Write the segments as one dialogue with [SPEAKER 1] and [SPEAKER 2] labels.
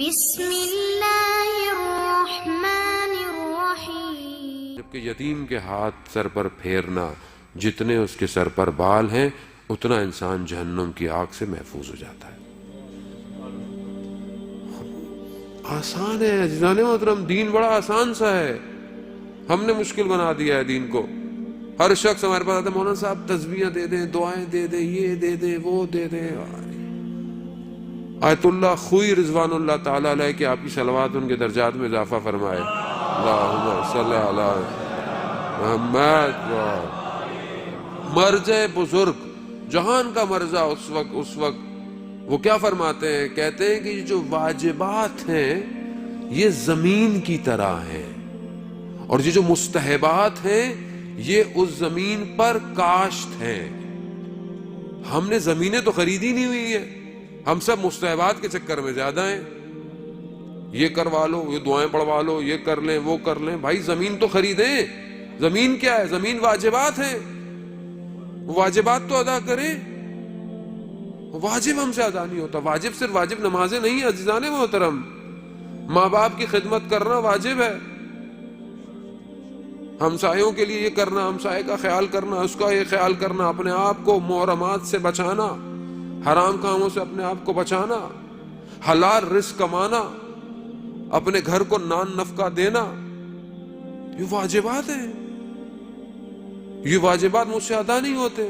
[SPEAKER 1] بسم اللہ الرحمن الرحیم.
[SPEAKER 2] جبکہ یتیم کے ہاتھ سر پر پھیرنا، جتنے اس کے سر پر بال ہیں اتنا انسان جہنم کی آگ سے محفوظ ہو جاتا ہے. آسان ہے عزیزان محترم، دین بڑا آسان سا ہے. ہم نے مشکل بنا دیا ہے دین کو. ہر شخص ہمارے پاس آتا ہے، مولانا صاحب تسبیحاں دے دیں، دعائیں دے دیں، یہ دے دیں، وہ دے دیں. آیت اللہ خوئی رضوان اللہ تعالیٰ علیہ کہ آپ کی صلوات ان کے درجات میں اضافہ فرمائے. اللہم صلی علی محمد. مرجع بزرگ، جہان کا مرجع اس وقت وہ کیا فرماتے ہیں؟ کہتے ہیں کہ جو واجبات ہیں یہ زمین کی طرح ہیں، اور یہ جو مستحبات ہیں یہ اس زمین پر کاشت ہیں. ہم نے زمینیں تو خریدی نہیں ہوئی ہیں، ہم سب مستحبات کے چکر میں زیادہ ہیں. یہ کروا لو، یہ دعائیں پڑھوا لو، یہ کر لیں، وہ کر لیں. بھائی زمین تو خریدیں. زمین کیا ہے؟ زمین واجبات ہیں، واجبات تو ادا کریں. واجب ہم سے ادا نہیں ہوتا. واجب صرف واجب نمازیں نہیں ہیں عزیزان محترم، ماں باپ کی خدمت کرنا واجب ہے. ہمسایوں کے لیے یہ کرنا، ہمسائے کا خیال کرنا، اس کا یہ خیال کرنا، اپنے آپ کو محرمات سے بچانا، حرام کاموں سے اپنے آپ کو بچانا، حلال رزق کمانا، اپنے گھر کو نان نفقہ دینا، یہ واجبات ہیں. یہ واجبات مجھ سے ادا نہیں ہوتے.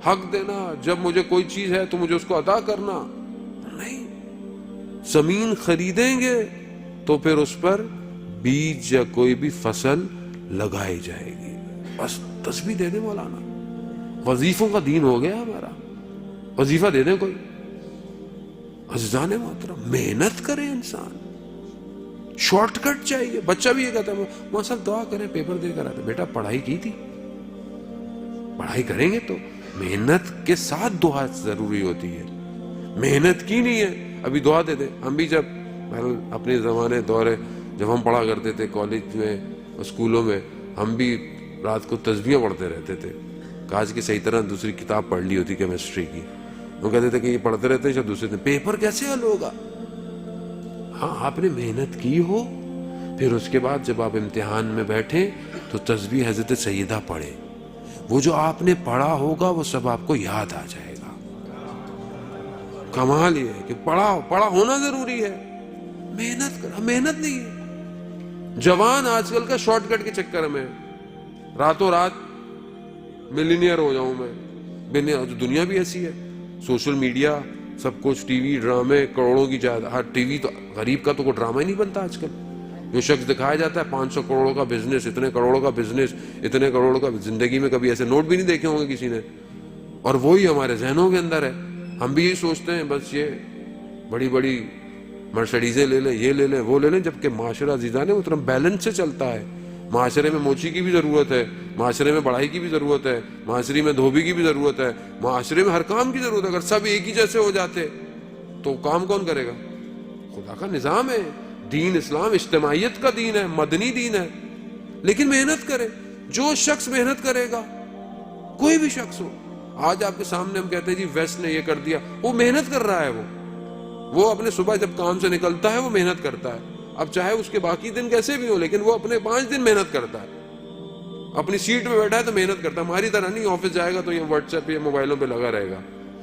[SPEAKER 2] حق دینا، جب مجھے کوئی چیز ہے تو مجھے اس کو ادا کرنا نہیں. زمین خریدیں گے تو پھر اس پر بیج یا کوئی بھی فصل لگائی جائے گی. بس تسبیح دے دیں مولانا، وظیفوں کا دین ہو گیا ہمارا. وظیفہ دے دیں کوئی. عزیزان محترم محنت کرے انسان، شارٹ کٹ چاہیے. بچہ بھی یہ کہتا ہے ماں صاحب دعا کریں پیپر دے کر آتے. بیٹا پڑھائی کی تھی؟ پڑھائی کریں گے تو محنت کے ساتھ دعا ضروری ہوتی ہے. محنت کی نہیں ہے ابھی دعا دے دیں. ہم بھی جب اپنے زمانے دورے جب ہم پڑھا کرتے تھے کالج میں اسکولوں میں، ہم بھی رات کو تسبیحاں پڑھتے رہتے تھے. کاش کہ صحیح طرح دوسری کتاب پڑھ لی ہوتی کیمسٹری کی. وہ کہتے تھے کہ یہ پڑھتے رہتے ہیں، دوسرے دن پیپر کیسے حل ہوگا. ہاں آپ نے محنت کی ہو، پھر اس کے بعد جب آپ امتحان میں بیٹھیں تو تسبیح حضرت سیدہ پڑھیں. وہ جو آپ نے پڑھا ہوگا وہ سب آپ کو یاد آ جائے گا. کمال یہ ہے کہ پڑھا ہونا ضروری ہے. محنت کرا، محنت نہیں ہے. جوان آج کل کا شارٹ کٹ کے چکر میں راتوں رات ملینئر ہو جاؤں میں. دنیا بھی ایسی ہے، سوشل میڈیا سب کچھ، ٹی وی ڈرامے، کروڑوں کی جائیداد. ٹی وی تو غریب کا تو کوئی ڈرامہ ہی نہیں بنتا آج کل. جو شخص دکھایا جاتا ہے 500 کروڑوں کا بزنس، اتنے کروڑوں کا بزنس، اتنے کروڑوں کا، زندگی میں کبھی ایسے نوٹ بھی نہیں دیکھے ہوں گے کسی نے. اور وہی ہمارے ذہنوں کے اندر ہے. ہم بھی یہی سوچتے ہیں بس یہ بڑی بڑی مرسڈیزیں لے لیں، یہ لے لیں، وہ لے لیں. جبکہ معاشرہ عزیزان محترم بیلنس سے چلتا ہے. معاشرے میں موچی کی بھی ضرورت ہے، معاشرے میں بڑھائی کی بھی ضرورت ہے، معاشرے میں دھوبی کی بھی ضرورت ہے، معاشرے میں ہر کام کی ضرورت ہے. اگر سب ایک ہی جیسے ہو جاتے تو کام کون کرے گا؟ خدا کا نظام ہے. دین اسلام اجتماعیت کا دین ہے، مدنی دین ہے. لیکن محنت کرے. جو شخص محنت کرے گا، کوئی بھی شخص ہو. آج آپ کے سامنے ہم کہتے ہیں جی ویسٹ نے یہ کر دیا، وہ محنت کر رہا ہے. وہ اپنے صبح جب کام سے نکلتا ہے وہ محنت کرتا ہے. اب چاہے اس کے باقی دن کیسے بھی ہو، لیکن وہ اپنے 5 دن محنت کرتا ہے. اپنی سیٹ پہ بیٹھا ہے تو محنت کرتا ہے. ہماری طرح نہیں آفس جائے گا تو یہ واٹس ایپ یا موبائلوں پہ لگا رہے گا،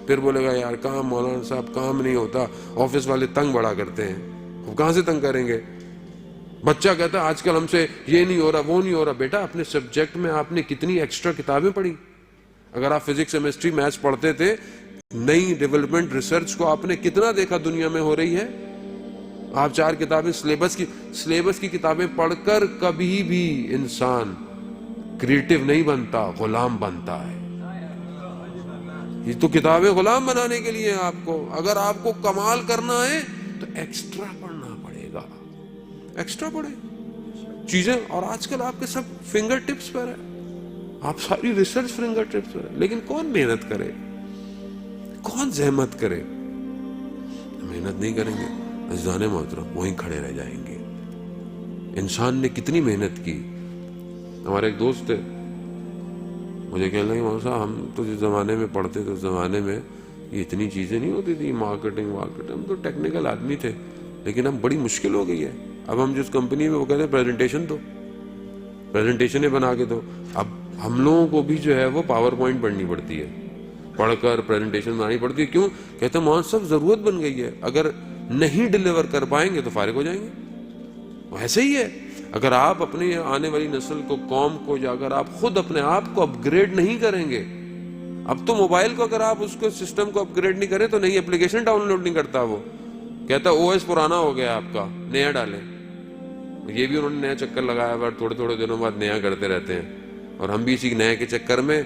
[SPEAKER 2] پھر بولے گا یار کام مولانا صاحب کام نہیں ہوتا، آفس والے تنگ بڑا کرتے ہیں. وہ کہاں سے تنگ کریں گے؟ بچہ کہتا ہے آج کل ہم سے یہ نہیں ہو رہا، وہ نہیں ہو رہا. بیٹا اپنے سبجیکٹ میں آپ نے کتنی ایکسٹرا کتابیں پڑھی؟ اگر آپ فزکس کیمسٹری میتھس پڑھتے تھے، نئی ڈیولپمنٹ ریسرچ کو آپ نے کتنا دیکھا دنیا میں ہو رہی ہے. آپ 4 کتابیں سلیبس کی کتابیں پڑھ کر کبھی بھی انسان کریٹو نہیں بنتا، غلام بنتا ہے. یہ تو کتابیں غلام بنانے کے لیے آپ کو. اگر آپ کو کمال کرنا ہے تو ایکسٹرا پڑھنا پڑے گا. ایکسٹرا پڑھے چیزیں. اور آج کل آپ کے سب فنگر ٹپس پر ہے، آپ ساری ریسرچ فنگر ٹپس پر ہے. لیکن کون محنت کرے؟ کون زحمت کرے؟ محنت نہیں کریں گے عزیزان محترم وہیں کھڑے رہ جائیں گے. انسان نے کتنی محنت کی. ہمارے ایک دوست تھے، مجھے کہنے لگے مولانا صاحب ہم تو جس زمانے میں پڑھتے تھے اس زمانے میں یہ اتنی چیزیں نہیں ہوتی تھی، مارکیٹنگ. ہم تو ٹیکنیکل آدمی تھے. لیکن اب بڑی مشکل ہو گئی ہے. اب ہم جس کمپنی میں وہ کہتے ہیں پریزنٹیشن دو، پریزنٹیشنیں بنا کے دو. اب ہم لوگوں کو بھی جو ہے وہ پاور پوائنٹ پڑھنی پڑتی ہے، پڑھ کر پریزنٹیشن بنانی پڑتی ہے. کیوں؟ کہتے ہیں مولانا صاحب ضرورت بن گئی ہے، اگر نہیں ڈلیور کر پائیں گے تو فارغ ہو جائیں گے. ایسے ہی ہے، اگر آپ اپنی آنے والی نسل کو، قوم کو، یا اگر آپ خود اپنے آپ کو اپ گریڈ نہیں کریں گے، اب تو موبائل کو اگر آپ اس کو سسٹم کو اپ گریڈ نہیں کریں تو نئی اپلیکیشن ڈاؤن لوڈ نہیں کرتا. وہ کہتا او ایس پرانا ہو گیا آپ کا، نیا ڈالیں. یہ بھی انہوں نے نیا چکر لگایا ہوا، تھوڑے تھوڑے دنوں بعد نیا کرتے رہتے ہیں. اور ہم بھی اسی نئے کے چکر میں،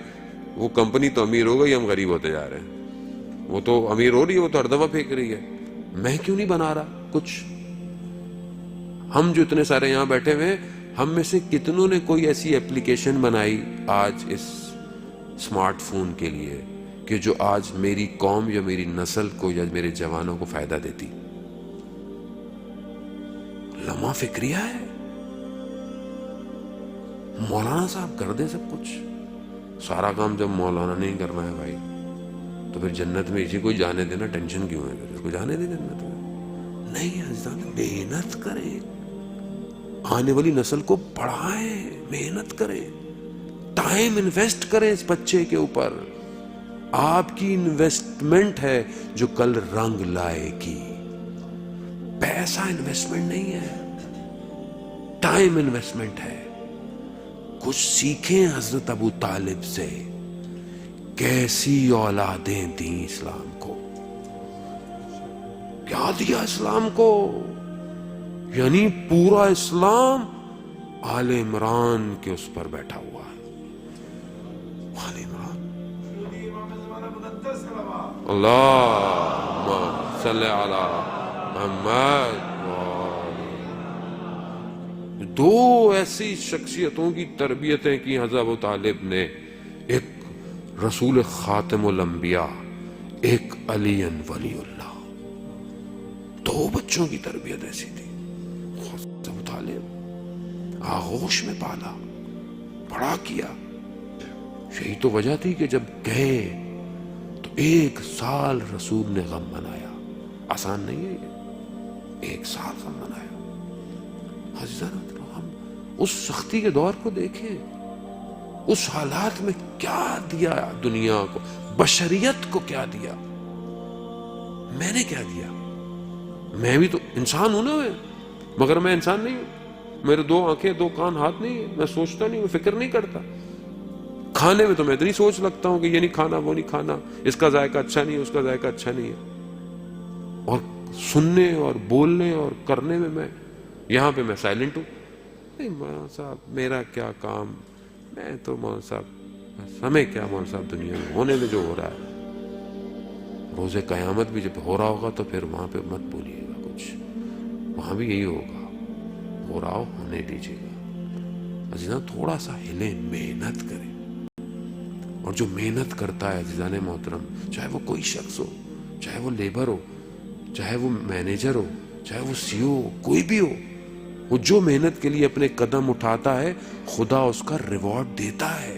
[SPEAKER 2] وہ کمپنی تو امیر ہو گئی، ہم غریب ہوتے جا رہے ہیں. وہ تو امیر ہو رہی ہے، وہ تو ہر دفعہ پھینک رہی ہے. میں کیوں نہیں بنا رہا کچھ؟ ہم جو اتنے سارے یہاں بیٹھے ہوئے ہیں، ہم میں سے کتنوں نے کوئی ایسی ایپلیکیشن بنائی آج اس اسمارٹ فون کے لیے کہ جو آج میری قوم یا میری نسل کو یا میرے جوانوں کو فائدہ دیتی؟ لمحہ فکریہ ہے. مولانا صاحب کر دیں سب کچھ، سارا کام جب مولانا نہیں کرنا ہے بھائی تو پھر جنت میں اسی کو جانے دینا، ٹینشن کیوں ہے؟ پھر اس کو جانے دیں جنت میں. نہیں عزیزان، محنت کریں، آنے والی نسل کو پڑھائیں، محنت کریں، ٹائم انویسٹ کریں اس بچے کے اوپر. آپ کی انویسٹمنٹ ہے جو کل رنگ لائے گی. پیسہ انویسٹمنٹ نہیں ہے، ٹائم انویسٹمنٹ ہے. کچھ سیکھیں حضرت ابو طالب سے، کیسی اولادیں دیں اسلام کو، کیا دیا اسلام کو. یعنی پورا اسلام آل عمران کے اس پر بیٹھا ہوا ہے. آل عمران، اللہم صلی علی محمد. دو ایسی شخصیتوں کی تربیتیں کی حضرت ابو طالب نے، ایک رسول خاتم الانبیاء، ایک علی ولی اللہ. دو بچوں کی تربیت ایسی تھی. حضرت ابو طالب آغوش میں پالا، بڑا کیا. یہی تو وجہ تھی کہ جب گئے تو 1 سال رسول نے غم منایا. آسان نہیں ہے یہ، 1 سال غم منایا. حضرت ہم اس سختی کے دور کو دیکھیں، اس حالات میں کیا دیا دنیا کو، بشریت کو کیا دیا. میں نے کیا دیا؟ میں بھی تو انسان ہوں نا، مگر میں انسان نہیں ہوں. میرے 2 آنکھیں، 2 کان، ہاتھ نہیں ہے. میں سوچتا نہیں ہوں، فکر نہیں کرتا. کھانے میں تو میں اتنی سوچ لگتا ہوں کہ یہ نہیں کھانا، وہ نہیں کھانا، اس کا ذائقہ اچھا نہیں ہے، اس کا ذائقہ اچھا نہیں ہے. اور سننے اور بولنے اور کرنے میں یہاں پہ میں سائلنٹ ہوں. نہیں مولانا صاحب میرا کیا کام، میں تو مولانا صاحب بس ہمیں کیا مولانا صاحب، دنیا میں ہونے میں جو ہو رہا ہے. روز قیامت بھی جب ہو رہا ہوگا تو پھر وہاں پہ مت بولیے گا کچھ، وہاں بھی یہی ہوگا، ہو رہا ہو ہونے دیجیے گا. عزیزاں تھوڑا سا ہلیں، محنت کریں. اور جو محنت کرتا ہے عزیزان محترم، چاہے وہ کوئی شخص ہو، چاہے وہ لیبر ہو، چاہے وہ مینیجر ہو، چاہے وہ CEO ہو، کوئی بھی ہو، وہ جو محنت کے لیے اپنے قدم اٹھاتا ہے خدا اس کا ریوارڈ دیتا ہے.